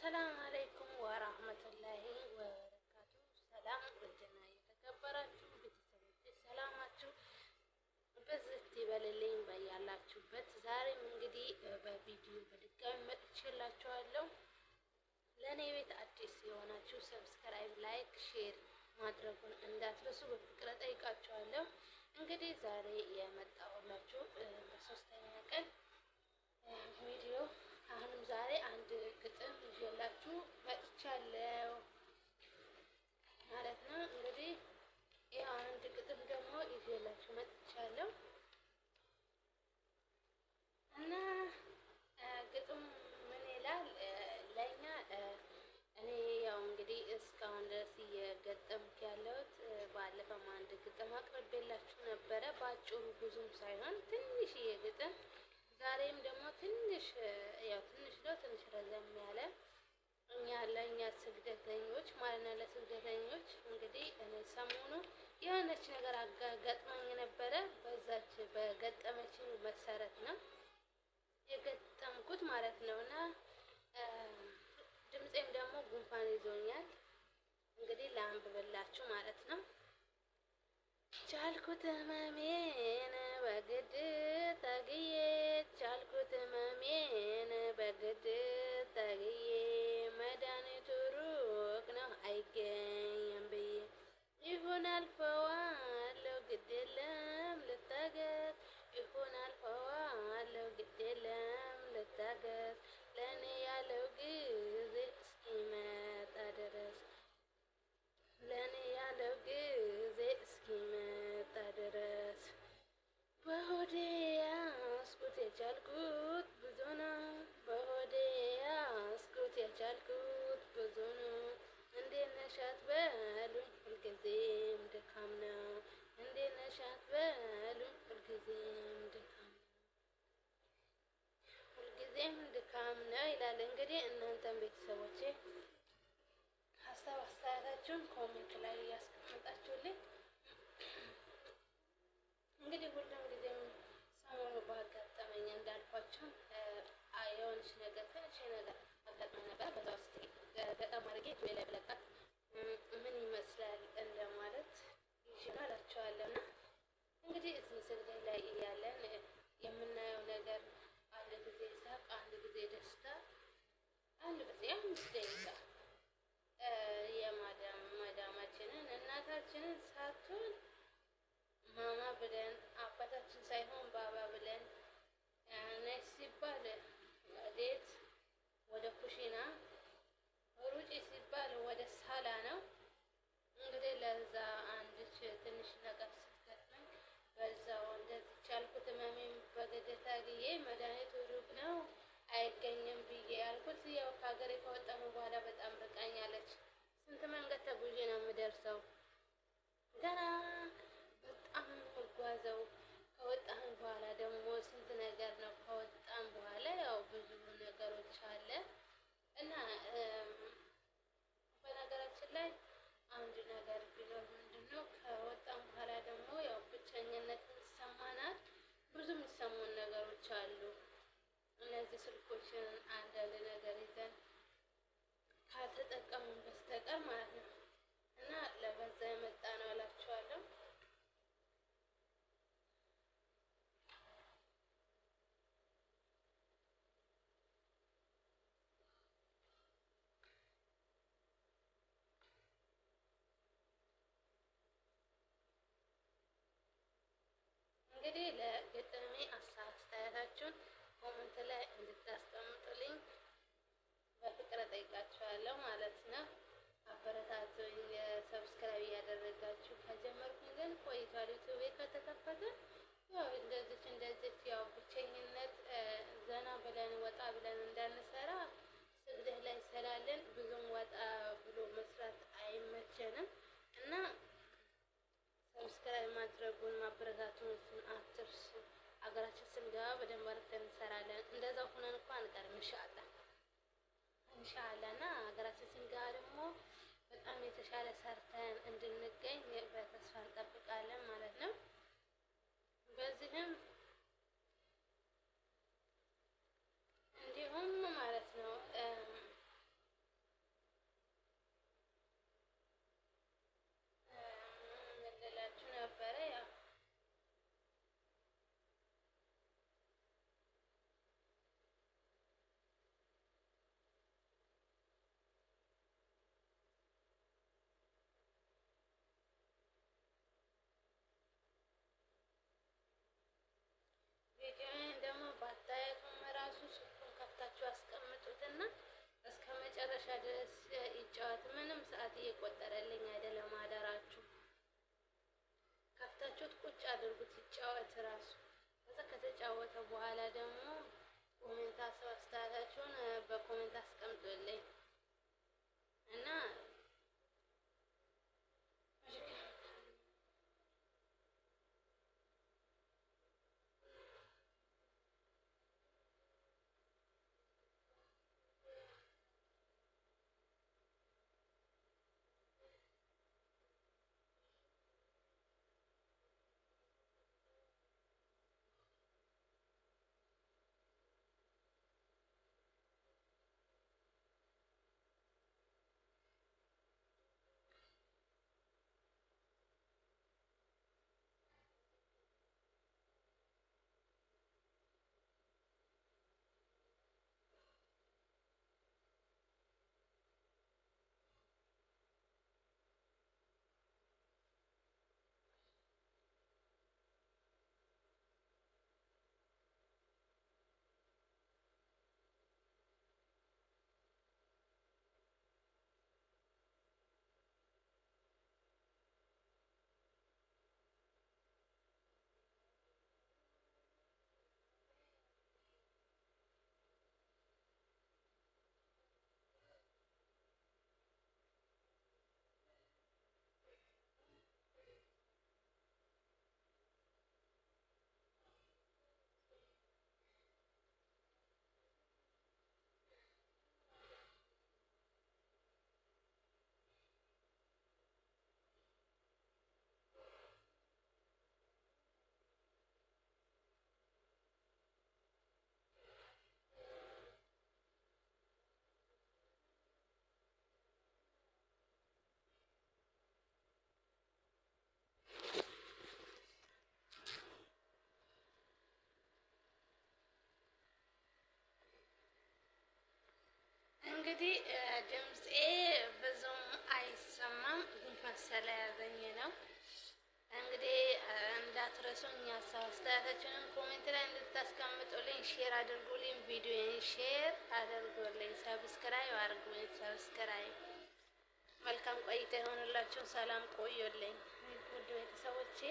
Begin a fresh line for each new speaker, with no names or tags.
አሰላሙ አለይኩም ወራህመቱላሂ ወበረካቱ። ሰላም ውድና የተከበራችሁ ቤተሰቦች ሰላማችሁ በዝት ይበልልኝ በያላችሁበት። ዛሬም እንግዲህ በቪዲዮ በድጋሚ መጥቼላችኋለሁ። ለእኔ ቤት አዲስ የሆናችሁ ሰብስክራይብ፣ ላይክ፣ ሼር ማድረጉን እንዳትረሱ በፍቅር ጠይቃችኋለሁ። እንግዲህ ዛሬ የመጣሁላችሁ በሶስተኛ ቀን ቪዲዮ አሁንም ዛሬ አንድ ግጥም ይዤላችሁ መጥቻለሁ ማለት ነው። እንግዲህ ይህ አንድ ግጥም ደግሞ ይዤላችሁ መጥቻለሁ እና ግጥም ምን ይላል? ለእኛ እኔ ያው እንግዲህ እስካሁን ድረስ እየገጠምኩ ያለሁት ባለፈው አንድ ግጥም አቅርቤላችሁ ነበረ፣ በአጭሩ ብዙም ሳይሆን ትንሽዬ ግጥም። ዛሬም ደግሞ ትንሽ ያው ትንሽ ረዘም ያለ ለእኛ ስግደተኞች ማለት ነው፣ ለስግደተኞች እንግዲህ እኔ ሰሞኑ የሆነች ነገር ገጥማኝ ነበረ። በዛች በገጠመችኝ መሰረት ነው የገጠምኩት ማለት ነው እና ድምፄም ደግሞ ጉንፋን ይዞኛል። እንግዲህ ላንብብላችሁ ማለት ነው። ቻልኩት ህመሜን በግድ ታግዬ፣ ቻልኩት ህመሜን በግድ ታግዬ፣ መድኃኒቱ ሩቅ ነው አይገኝም ብዬ፣ ይሁን አልፈዋለሁ ግድ የለም ልታገስ፣ ይሁን አልፈዋለሁ ግድ የለም ልታገስ፣ ለእኔ ያለው ጊዜ እስኪመጣ ድረስ፣ ለእኔ ያለው ጊዜ እስኪመጣ ድረስ፣ በሆዴ ያስኩት የቻልኩት ብዙ ነው፣ በሆዴ ያስኩት የቻልኩት ብዙ ነው፣ እንዴት ነሽ አትበሉኝ ሁልጊዜም ድካም ነው፣ እንዴት ነሽ አትበሉኝ ሁልጊዜም ድካም ነው፣ ሁልጊዜም ድካም ነው ይላል። እንግዲህ እናንተም ቤተሰቦቼ ሀሳብ አስተያየታችሁን ኮሜንት ላይ እያስቀመጣችሁልኝ እንግዲህ ሁሉም ጊዜም ሰሞኑ ባጋጠመኝ እንዳልኳችሁ የሆነች ነገር ትንሽ ነገር አጋጥመኝ ነበር። በዛ ውስጥ ገጠም አድርጌ ጆይ ላይ ብለቃት ምን ይመስላል እንደማለት ይችላላችኋለሁ። እና እንግዲህ እዚህ ስግደት ላይ እያለን የምናየው ነገር አንድ ጊዜ ሳቅ፣ አንድ ጊዜ ደስታ፣ አንድ ጊዜ 5 ደቂቃ የማዳማችንን እናታችንን ሳትሆን ማማ ብለን አባታችን ሳይሆን ባባ ብለን ነሽ ሲባል ወዴት ወደ ኩሽና፣ ሩጪ ሲባል ወደ ሳላ ነው። እንግዲህ ለዛ አንድች ትንሽ ነገር ስትገጥመኝ በዛው እንደዚህ ቻልኩት ህመሜን በግድ ታግዬ፣ መድኃኒቱ ሩቅ ነው አይገኝም ብዬ ያልኩት ያው ከሀገሬ ከወጣሁ በኋላ በጣም ርቃኛለች። ስንት መንገድ ተጉዤ ነው የምደርሰው። ገና በጣም የምጓዘው ከወጣን በኋላ ደግሞ ስንት ነገር ነው። ከወጣን በኋላ ያው ብዙ ነገሮች አለ እና በነገራችን ላይ አንድ ነገር ቢኖር ምንድነው ከወጣን በኋላ ደግሞ ያው ብቸኝነት ይሰማናል። ብዙ የሚሰሙን ነገሮች አሉ። እነዚህ ስልኮችን አንዳንድ ነገር ይዘን ካልተጠቀምን በስተቀር ማለት ነው እና ለበዛ የመጣ ነው እላችኋለሁ። እንግዲህ ለግጥሜ አስተያየታችሁን ኮሜንት ላይ እንድታስቀምጡልኝ በፍቅር ጠይቃችኋለሁ ማለት ነው። አበረታቱኝ። ሰብስክራይብ እያደረጋችሁ ከጀመርኩኝ ግን ቆይቷል። ዩቲዩብ ከተከፈተ ያው እንደዚች ያው ብቸኝነት ዘና ብለን ወጣ ብለን እንዳንሰራ ስግደት ላይ ስላለን ብዙም ወጣ ብሎ መስራት አይመቸንም እና ሰብስክራይብ ማድረጉን ማበረታቱን አትርሱ። ሀገራችን ስንገባ በደንብ አድርገን እንሰራለን። እንደዛው ሆነን እንኳን አንቀርም ኢንሻአላህ እና ሀገራችን ስንገባ ደግሞ በጣም የተሻለ ሰርተን እንድንገኝ በተስፋ እንጠብቃለን ማለት ነው። በዚህም እንዲሁም ማለት ነው አስተያየቱም ራሱ ስልኩን ከፍታችሁ አስቀምጡትና እስከ መጨረሻ ድረስ ይጫወት። ምንም ሰዓት እየቆጠረልኝ አይደለም። አደራችሁ ከፍታችሁት ቁጭ አድርጉት ይጫወት ራሱ። ከዛ ከተጫወተ በኋላ ደግሞ ኮሜንት አስተያየታችሁን በኮሜንት አስቀምጡልኝ እና እንግዲህ ድምፄ ብዙም አይሰማም፣ ጉንፋን ስለያዘኝ ነው። እንግዲህ እንዳትረሱኝ ሀሳብ አስተያየታችንን ኮሜንት ላይ እንድታስቀምጡልኝ፣ ሼር አድርጉልኝ፣ ቪዲዮን ሼር አድርጉልኝ፣ ሰብስክራይብ አድርጉልኝ። ሰብስክራይብ መልካም ቆይታ የሆንላችሁ። ሰላም ቆዩልኝ ውድ ቤተሰቦቼ።